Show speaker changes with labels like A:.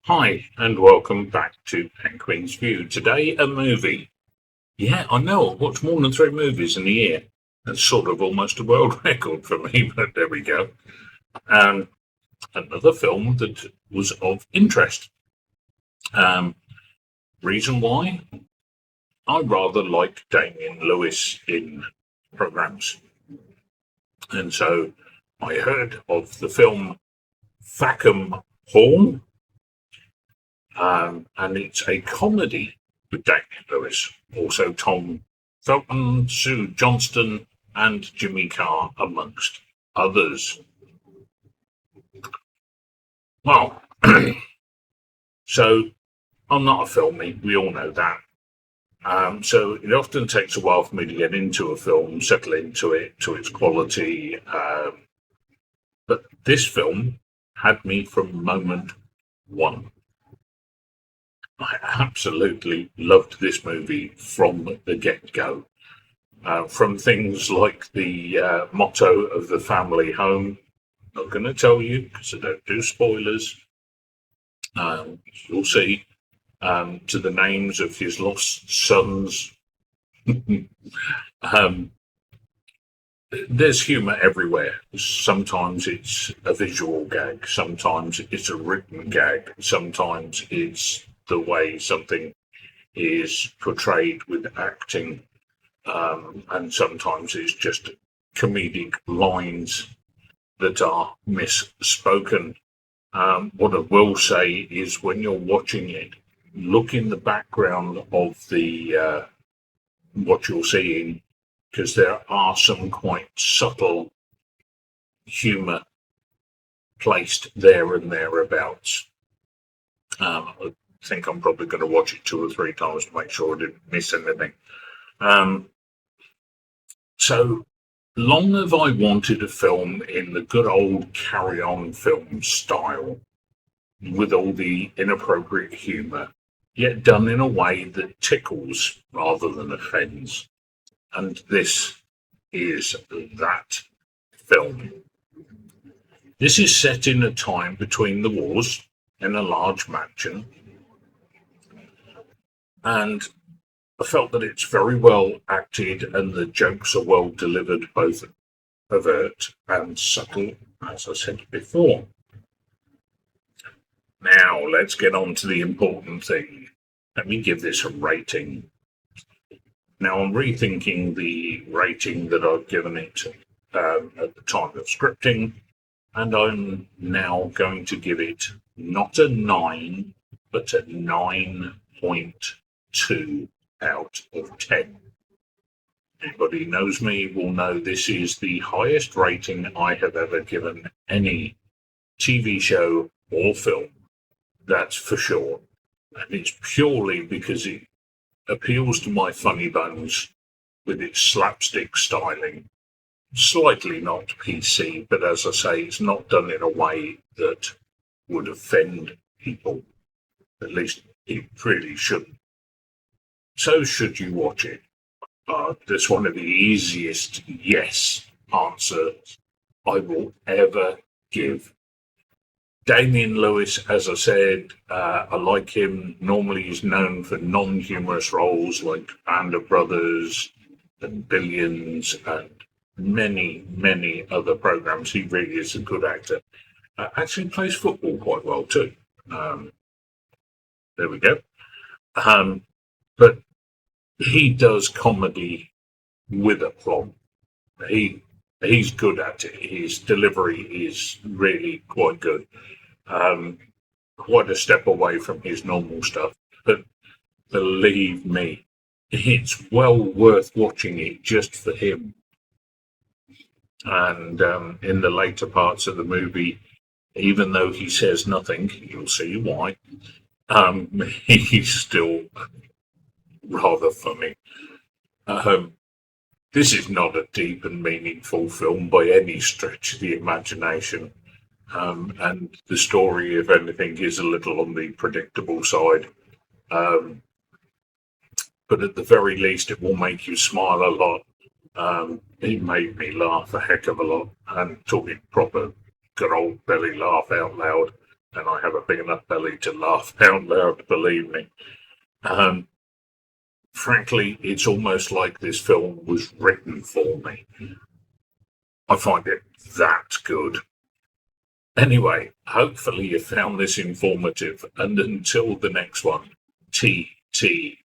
A: Hi, and welcome back to Penguin's View. Today, a movie. Yeah, I know, I've watched more than three movies in a year. That's sort of almost a world record for me, but there we go. Um, Another film that was of interest. Um, Reason why? I rather like Damien Lewis in programs. And so I heard of the film Fackham Hall, and it's a comedy with Damien Lewis, also Tom Felton, Sue Johnston, and Jimmy Carr, amongst others. Well, so I'm not a filmie, we all know that. So it often takes a while for me to get into a film, settle into it, to its quality. But this film had me from moment one. I absolutely loved this movie from the get go. From things like the motto of the family home. Not going to tell you because I don't do spoilers. You'll see. To the names of his lost sons. um, there's humour everywhere. Sometimes it's a visual gag, sometimes it's a written gag, sometimes it's the way something is portrayed with acting, and sometimes it's just comedic lines that are misspoken. What I will say is when you're watching it, look in the background of the what you're seeing, because there are some quite subtle humour placed there and thereabouts. I think I'm probably going to watch it two or three times to make sure I didn't miss anything. So long have I wanted a film in the good old carry-on film style, with all the inappropriate humour, yet done in a way that tickles rather than offends. And this is that film. This is set in a time between the wars in a large mansion, and I felt that it's very well acted and the jokes are well delivered, both overt and subtle, as I said before. Now, let's get on to the important thing. Let me give this a rating. Now, I'm rethinking the rating that I've given it at the time of scripting, and I'm now going to give it not a 9, but a 9.2 out of 10. Anybody who knows me will know this is the highest rating I have ever given any TV show or film. That's for sure. And it's purely because it appeals to my funny bones with its slapstick styling. Slightly not PC, but as I say, it's not done in a way that would offend people. At least it really shouldn't. So should you watch it? That's one of the easiest yes answers I will ever give. Damien Lewis, as I said, I like him. Normally he's known for non-humorous roles like Band of Brothers and Billions and many, many other programs. He really is a good actor. Actually plays football quite well too. There we go. But he does comedy with a plot. He's good at it. His delivery is really quite good. Quite a step away from his normal stuff, but believe me, it's well worth watching it just for him. And in the later parts of the movie, even though he says nothing, you'll see why, he's still rather funny. This is not a deep and meaningful film by any stretch of the imagination. And the story, if anything, is a little on the predictable side. But at the very least, it will make you smile a lot. It made me laugh a heck of a lot. And talking proper good old belly laugh out loud. and I have a big enough belly to laugh out loud, believe me. Frankly, it's almost like this film was written for me. I find it that good. Anyway, hopefully you found this informative, and until the next one, TTFN.